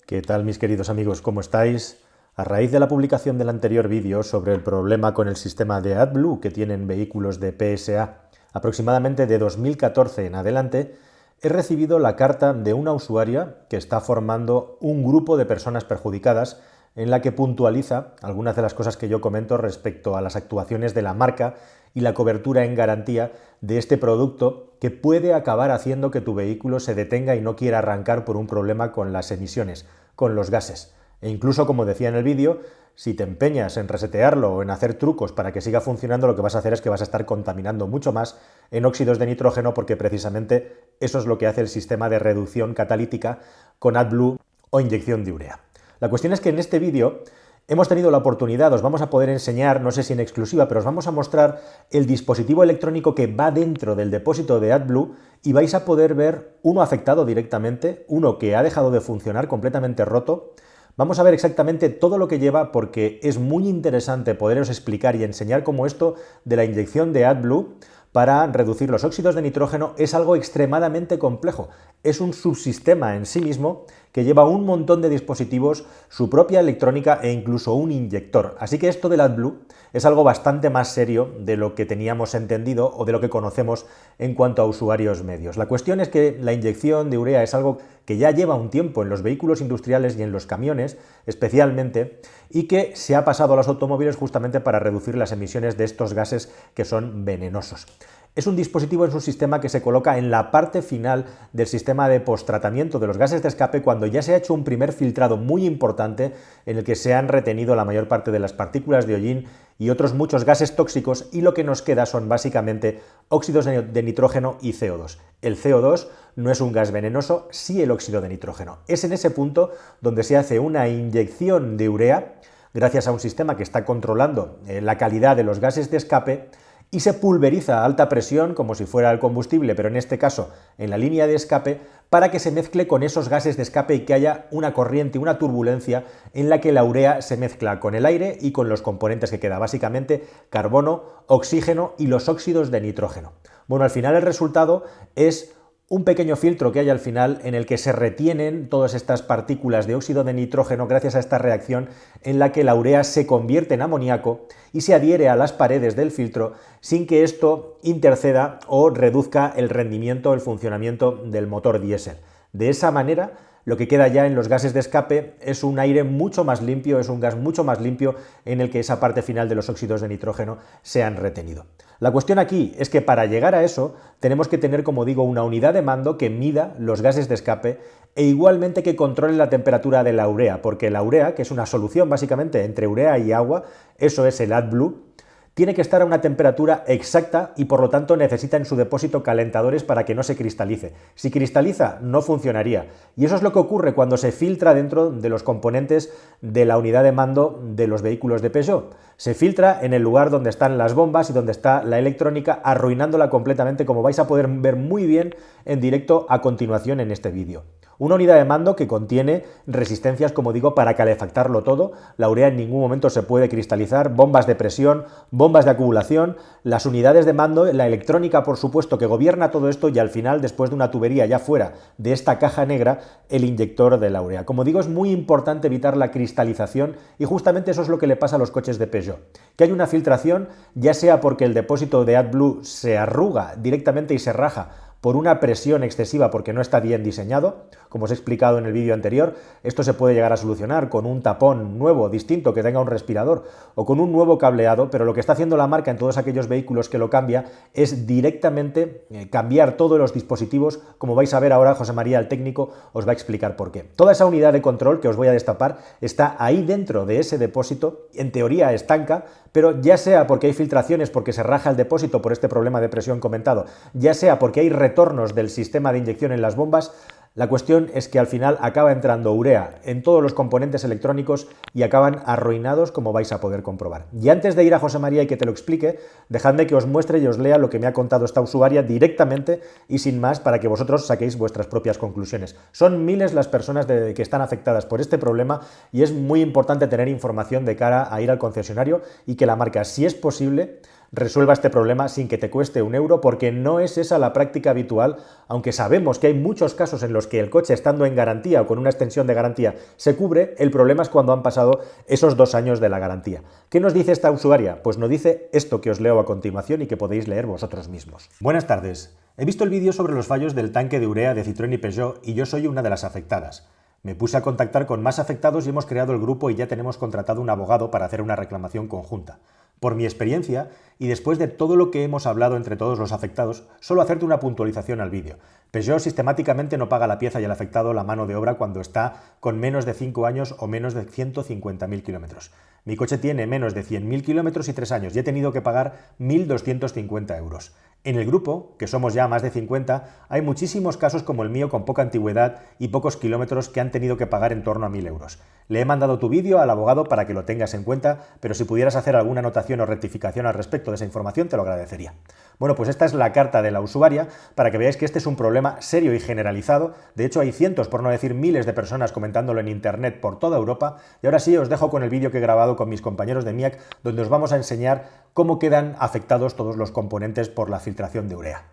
¿Qué tal, mis queridos amigos? ¿Cómo estáis? A raíz de la publicación del anterior vídeo sobre el problema con el sistema de AdBlue que tienen vehículos de PSA aproximadamente de 2014 en adelante, he recibido la carta de una usuaria que está formando un grupo de personas perjudicadas en la que puntualiza algunas de las cosas que yo comento respecto a las actuaciones de la marca y la cobertura en garantía de este producto que puede acabar haciendo que tu vehículo se detenga y no quiera arrancar por un problema con las emisiones, con los gases. E incluso, como decía en el vídeo, si te empeñas en resetearlo o en hacer trucos para que siga funcionando, lo que vas a hacer es que vas a estar contaminando mucho más en óxidos de nitrógeno, porque precisamente eso es lo que hace el sistema de reducción catalítica con AdBlue o inyección de urea. La cuestión es que en este vídeo hemos tenido la oportunidad, os vamos a poder enseñar, no sé si en exclusiva, pero os vamos a mostrar el dispositivo electrónico que va dentro del depósito de AdBlue y vais a poder ver uno afectado directamente, uno que ha dejado de funcionar completamente roto. Vamos a ver exactamente todo lo que lleva porque es muy interesante poderos explicar y enseñar cómo esto de la inyección de AdBlue para reducir los óxidos de nitrógeno es algo extremadamente complejo. Es un subsistema en sí mismo que lleva un montón de dispositivos, su propia electrónica e incluso un inyector. Así que esto del AdBlue es algo bastante más serio de lo que teníamos entendido o de lo que conocemos en cuanto a usuarios medios. La cuestión es que la inyección de urea es algo que ya lleva un tiempo en los vehículos industriales y en los camiones especialmente, y que se ha pasado a los automóviles justamente para reducir las emisiones de estos gases que son venenosos. Es un dispositivo, es un sistema que se coloca en la parte final del sistema de posttratamiento de los gases de escape cuando ya se ha hecho un primer filtrado muy importante en el que se han retenido la mayor parte de las partículas de hollín y otros muchos gases tóxicos, y lo que nos queda son básicamente óxidos de nitrógeno y CO2. El CO2 no es un gas venenoso, sí el óxido de nitrógeno. Es en ese punto donde se hace una inyección de urea gracias a un sistema que está controlando la calidad de los gases de escape y se pulveriza a alta presión como si fuera el combustible, pero en este caso en la línea de escape, para que se mezcle con esos gases de escape y que haya una corriente, una turbulencia en la que la urea se mezcla con el aire y con los componentes que queda, básicamente carbono, oxígeno y los óxidos de nitrógeno. Bueno, al final el resultado es un pequeño filtro que hay al final en el que se retienen todas estas partículas de óxido de nitrógeno gracias a esta reacción en la que la urea se convierte en amoníaco y se adhiere a las paredes del filtro sin que esto interceda o reduzca el rendimiento, el funcionamiento del motor diésel. De esa manera, lo que queda ya en los gases de escape es un aire mucho más limpio, es un gas mucho más limpio en el que esa parte final de los óxidos de nitrógeno se han retenido. La cuestión aquí es que para llegar a eso tenemos que tener, como digo, una unidad de mando que mida los gases de escape e igualmente que controle la temperatura de la urea, porque la urea, que es una solución básicamente entre urea y agua, eso es el AdBlue, tiene que estar a una temperatura exacta y por lo tanto necesita en su depósito calentadores para que no se cristalice. Si cristaliza, no funcionaría. Y eso es lo que ocurre cuando se filtra dentro de los componentes de la unidad de mando de los vehículos de Peugeot. Se filtra en el lugar donde están las bombas y donde está la electrónica, arruinándola completamente, como vais a poder ver muy bien en directo a continuación en este vídeo. Una unidad de mando que contiene resistencias, como digo, para calefactarlo todo. La urea en ningún momento se puede cristalizar, bombas de presión, bombas de acumulación, las unidades de mando, la electrónica, por supuesto, que gobierna todo esto, y al final, después de una tubería ya fuera de esta caja negra, el inyector de la urea. Como digo, es muy importante evitar la cristalización y justamente eso es lo que le pasa a los coches de Peugeot. Que hay una filtración, ya sea porque el depósito de AdBlue se arruga directamente y se raja por una presión excesiva porque no está bien diseñado. Como os he explicado en el vídeo anterior, esto se puede llegar a solucionar con un tapón nuevo, distinto, que tenga un respirador o con un nuevo cableado, pero lo que está haciendo la marca en todos aquellos vehículos que lo cambia es directamente cambiar todos los dispositivos. Como vais a ver ahora, José María, el técnico, os va a explicar por qué. Toda esa unidad de control que os voy a destapar está ahí dentro de ese depósito, en teoría estanca, pero ya sea porque hay filtraciones, porque se raja el depósito por este problema de presión comentado, ya sea porque hay retornos del sistema de inyección en las bombas, la cuestión es que al final acaba entrando urea en todos los componentes electrónicos y acaban arruinados, como vais a poder comprobar. Y antes de ir a José María y que te lo explique, dejadme que os muestre y os lea lo que me ha contado esta usuaria directamente y sin más, para que vosotros saquéis vuestras propias conclusiones. Son miles las personas que están afectadas por este problema y es muy importante tener información de cara a ir al concesionario y que la marca, si es posible, resuelva este problema sin que te cueste un euro, porque no es esa la práctica habitual, aunque sabemos que hay muchos casos en los que el coche, estando en garantía o con una extensión de garantía, se cubre. El problema es cuando han pasado esos 2 años de la garantía. ¿Qué nos dice esta usuaria? Pues nos dice esto que os leo a continuación y que podéis leer vosotros mismos. Buenas tardes. He visto el vídeo sobre los fallos del tanque de urea de Citroën y Peugeot y yo soy una de las afectadas. Me puse a contactar con más afectados y hemos creado el grupo y ya tenemos contratado un abogado para hacer una reclamación conjunta. Por mi experiencia, y después de todo lo que hemos hablado entre todos los afectados, solo hacerte una puntualización al vídeo. Peugeot sistemáticamente no paga la pieza y el afectado la mano de obra cuando está con menos de 5 años o menos de 150.000 kilómetros. Mi coche tiene menos de 100.000 kilómetros y 3 años y he tenido que pagar 1.250 euros. En el grupo, que somos ya más de 50, hay muchísimos casos como el mío con poca antigüedad y pocos kilómetros que han tenido que pagar en torno a 1.000 euros. Le he mandado tu vídeo al abogado para que lo tengas en cuenta, pero si pudieras hacer alguna anotación o rectificación al respecto de esa información te lo agradecería. Bueno, pues esta es la carta de la usuaria para que veáis que este es un problema serio y generalizado. De hecho, hay cientos, por no decir miles de personas comentándolo en internet por toda Europa. Y ahora sí, os dejo con el vídeo que he grabado con mis compañeros de MIAC, donde os vamos a enseñar cómo quedan afectados todos los componentes por la filtración de urea.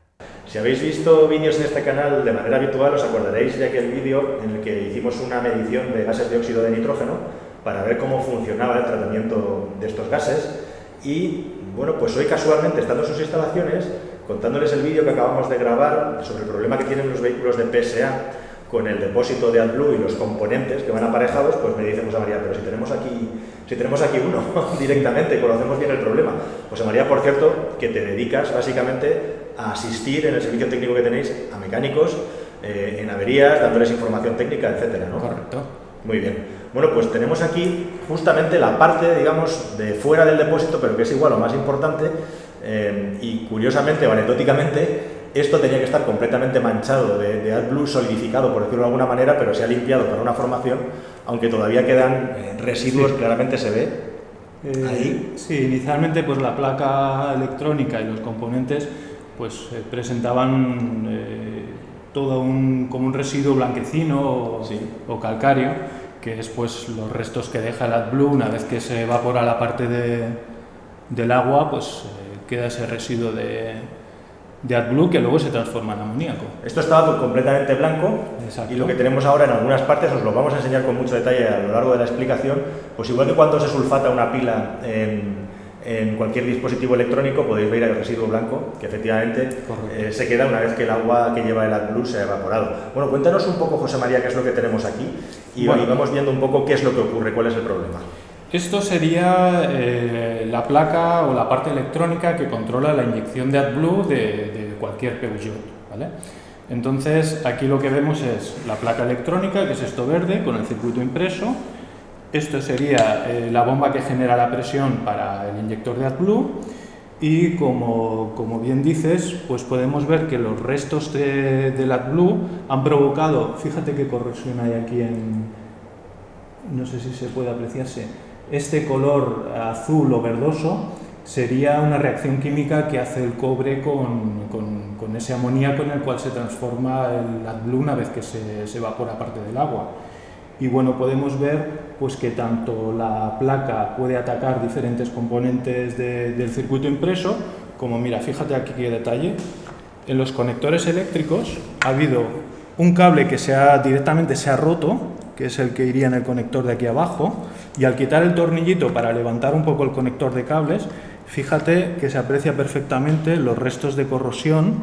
Si habéis visto vídeos en este canal de manera habitual, os acordaréis de aquel vídeo en el que hicimos una medición de gases de óxido de nitrógeno para ver cómo funcionaba el tratamiento de estos gases. Y bueno, pues hoy casualmente, estando en sus instalaciones, contándoles el vídeo que acabamos de grabar sobre el problema que tienen los vehículos de PSA con el depósito de AdBlue y los componentes que van aparejados, pues me dice José María, pero si tenemos aquí uno directamente, conocemos bien el problema. José María, por cierto, que te dedicas básicamente a asistir en el servicio técnico que tenéis a mecánicos en averías, dándoles información técnica, etcétera, ¿no? Correcto. Muy bien. Bueno, pues tenemos aquí justamente la parte, digamos, de fuera del depósito, pero que es igual o más importante, y curiosamente o anecdóticamente, esto tenía que estar completamente manchado de AdBlue, solidificado, por decirlo de alguna manera, pero se ha limpiado para una formación, aunque todavía quedan residuos, sí. Claramente se ve ahí. Sí, inicialmente pues la placa electrónica y los componentes pues presentaban todo como un residuo blanquecino sí. o calcáreo, que es pues los restos que deja el AdBlue. Una vez que se evapora la parte del agua, pues queda ese residuo de AdBlue que luego se transforma en amoníaco. Esto estaba completamente blanco. Exacto. Y lo que tenemos ahora en algunas partes, os lo vamos a enseñar con mucho detalle a lo largo de la explicación, pues igual que cuando se sulfata una pila en cualquier dispositivo electrónico, podéis ver el residuo blanco, que efectivamente se queda una vez que el agua que lleva el AdBlue se ha evaporado. Bueno, cuéntanos un poco, José María, qué es lo que tenemos aquí y vamos viendo un poco qué es lo que ocurre, cuál es el problema. Esto sería la placa o la parte electrónica que controla la inyección de AdBlue de cualquier Peugeot, ¿vale? Entonces, aquí lo que vemos es la placa electrónica, que es esto verde, con el circuito impreso. Esto sería la bomba que genera la presión para el inyector de AdBlue. Y como bien dices, pues podemos ver que los restos del AdBlue han provocado, fíjate qué corrosión hay aquí no sé si se puede apreciarse, este color azul o verdoso sería una reacción química que hace el cobre con ese amoníaco en el cual se transforma el AdBlue una vez que se evapora parte del agua. Y bueno, podemos ver pues que tanto la placa puede atacar diferentes componentes del circuito impreso, como mira, fíjate aquí qué detalle, en los conectores eléctricos ha habido un cable que directamente se ha roto, que es el que iría en el conector de aquí abajo, y al quitar el tornillito para levantar un poco el conector de cables, fíjate que se aprecia perfectamente los restos de corrosión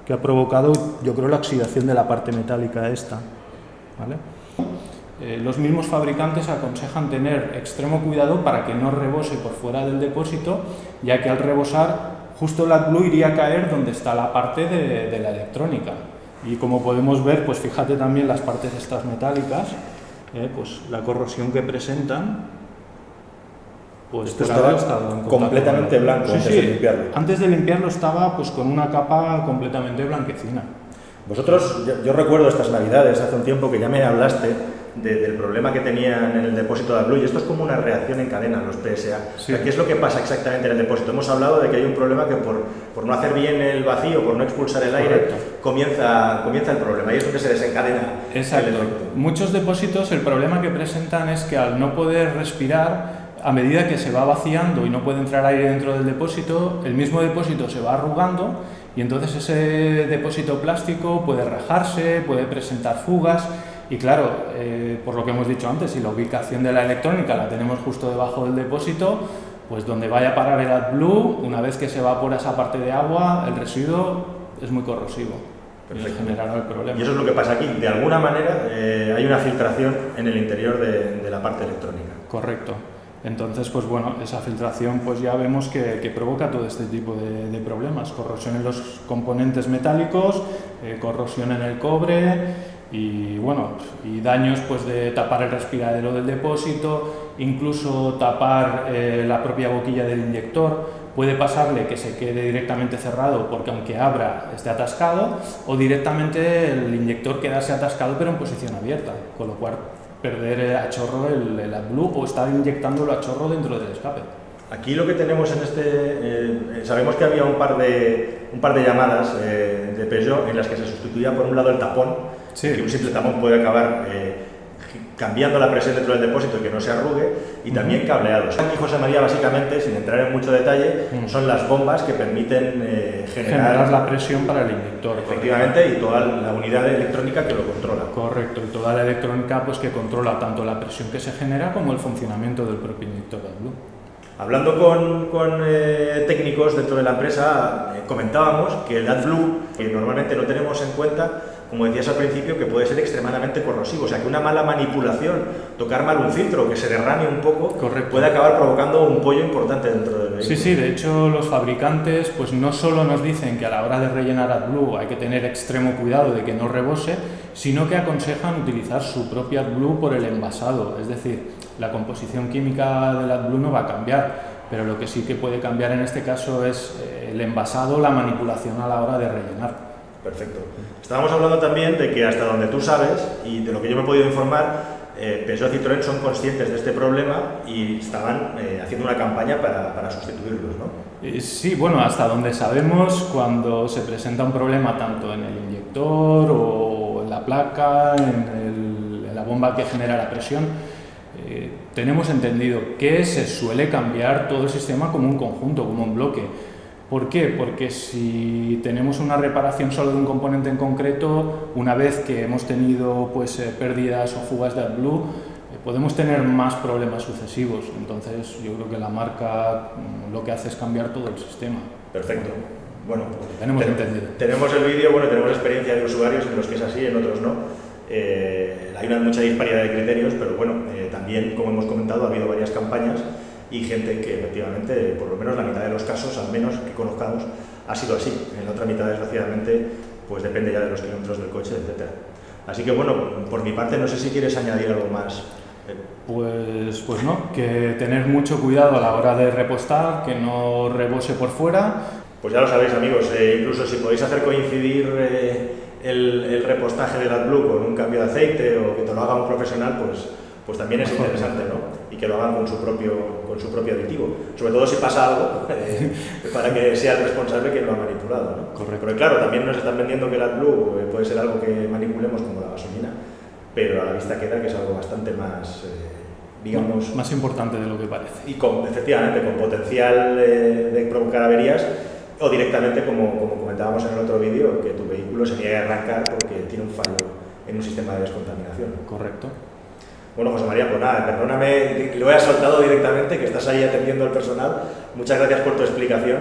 que ha provocado, yo creo, la oxidación de la parte metálica esta, ¿vale? Los mismos fabricantes aconsejan tener extremo cuidado para que no rebose por fuera del depósito, ya que al rebosar justo el AdBlue iría a caer donde está la parte de la electrónica. Y como podemos ver, pues fíjate también las partes estas metálicas, pues la corrosión que presentan, pues esto estaba completamente blanco antes de limpiarlo. Antes de limpiarlo estaba pues con una capa completamente blanquecina. Vosotros, yo recuerdo estas navidades, hace un tiempo que ya me hablaste del problema que tenían en el depósito de AdBlue, y esto es como una reacción en cadena, los PSA. Sí. ¿Qué es lo que pasa exactamente en el depósito? Hemos hablado de que hay un problema que por no hacer bien el vacío, por no expulsar el aire, comienza el problema, y es donde se desencadena. Exacto. El efecto. Muchos depósitos, el problema que presentan es que al no poder respirar, a medida que se va vaciando y no puede entrar aire dentro del depósito, el mismo depósito se va arrugando y entonces ese depósito plástico puede rajarse, puede presentar fugas y claro, por lo que hemos dicho antes, si la ubicación de la electrónica la tenemos justo debajo del depósito, pues donde vaya a parar el AdBlue, una vez que se evapora esa parte de agua, el residuo es muy corrosivo. Perfecto. Y generará el problema. Y eso es lo que pasa aquí. De alguna manera hay una filtración en el interior de la parte electrónica. Correcto. Entonces, pues bueno, esa filtración pues ya vemos que provoca todo este tipo de problemas. Corrosión en los componentes metálicos, corrosión en el cobre y bueno, y daños pues de tapar el respiradero del depósito, incluso tapar la propia boquilla del inyector. Puede pasarle que se quede directamente cerrado porque aunque abra esté atascado o directamente el inyector quedarse atascado pero en posición abierta, con lo cual perder a chorro el AdBlue o estar inyectándolo a chorro dentro del escape. Aquí lo que tenemos en sabemos que había un par de llamadas de Peugeot en las que se sustituía por un lado el tapón, sí, que un simple tapón puede acabar cambiando la presión dentro del depósito y que no se arrugue, y también cableados. Aquí, José María, básicamente, sin entrar en mucho detalle, son las bombas que permiten generar la presión para el inyector. Efectivamente, y toda la unidad electrónica que lo controla. Correcto, y toda la electrónica pues, que controla tanto la presión que se genera como el funcionamiento del propio inyector AdBlue. Hablando con técnicos dentro de la empresa, comentábamos que el AdBlue, que normalmente no tenemos en cuenta, como decías al principio, que puede ser extremadamente corrosivo, o sea que una mala manipulación, tocar mal un filtro, que se derrame un poco, correcto, puede acabar provocando un pollo importante dentro del vehículo. Sí, de hecho los fabricantes pues no solo nos dicen que a la hora de rellenar AdBlue hay que tener extremo cuidado de que no rebose, sino que aconsejan utilizar su propio AdBlue por el envasado, es decir, la composición química del AdBlue no va a cambiar, pero lo que sí que puede cambiar en este caso es el envasado, la manipulación a la hora de rellenar. Perfecto. Estábamos hablando también de que hasta donde tú sabes, y de lo que yo me he podido informar, Peugeot y Citroën son conscientes de este problema y estaban haciendo una campaña para sustituirlos, ¿no? Sí, bueno, hasta donde sabemos, cuando se presenta un problema tanto en el inyector o en la placa, en la bomba que genera la presión, tenemos entendido que se suele cambiar todo el sistema como un conjunto, como un bloque. ¿Por qué? Porque si tenemos una reparación solo de un componente en concreto, una vez que hemos tenido pues, pérdidas o fugas de AdBlue, podemos tener más problemas sucesivos. Entonces yo creo que la marca lo que hace es cambiar todo el sistema. Perfecto. Bueno, tenemos entendido. Tenemos el vídeo, bueno, tenemos experiencia de usuarios en los que es así, en otros no. Hay mucha disparidad de criterios, pero bueno, también, como hemos comentado, ha habido varias campañas y gente que efectivamente, por lo menos la mitad de los casos, al menos que conozcamos, ha sido así. En la otra mitad, desgraciadamente, pues depende ya de los kilómetros del coche, etc. Así que bueno, por mi parte, no sé si quieres añadir algo más. Pues no, que tener mucho cuidado a la hora de repostar, que no rebose por fuera. Pues ya lo sabéis, amigos, incluso si podéis hacer coincidir el repostaje del AdBlue con un cambio de aceite o que te lo haga un profesional, pues también es interesante, ¿no? Y que lo hagan con su propio aditivo. Sobre todo si pasa algo, para que sea el responsable quien lo ha manipulado, ¿no? Correcto. Porque claro, también nos están vendiendo que el AdBlue puede ser algo que manipulemos como la gasolina, pero a la vista queda que es algo bastante más, digamos... Más importante de lo que parece. Y efectivamente, con potencial de provocar averías, o directamente, como comentábamos en el otro vídeo, que tu vehículo se niegue a arrancar porque tiene un fallo en un sistema de descontaminación. Correcto. Bueno, José María, pues nada, perdóname, lo he soltado directamente, que estás ahí atendiendo al personal. Muchas gracias por tu explicación.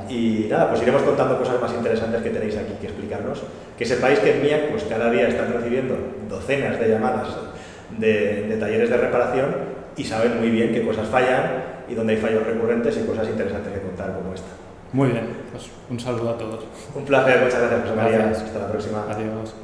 Y nada, pues iremos contando cosas más interesantes que tenéis aquí que explicarnos. Que sepáis que en MIAC, pues cada día están recibiendo docenas de llamadas de talleres de reparación y saben muy bien qué cosas fallan y dónde hay fallos recurrentes y cosas interesantes que contar como esta. Muy bien, pues un saludo a todos. Un placer, muchas gracias, José María. Gracias. Hasta la próxima. Adiós.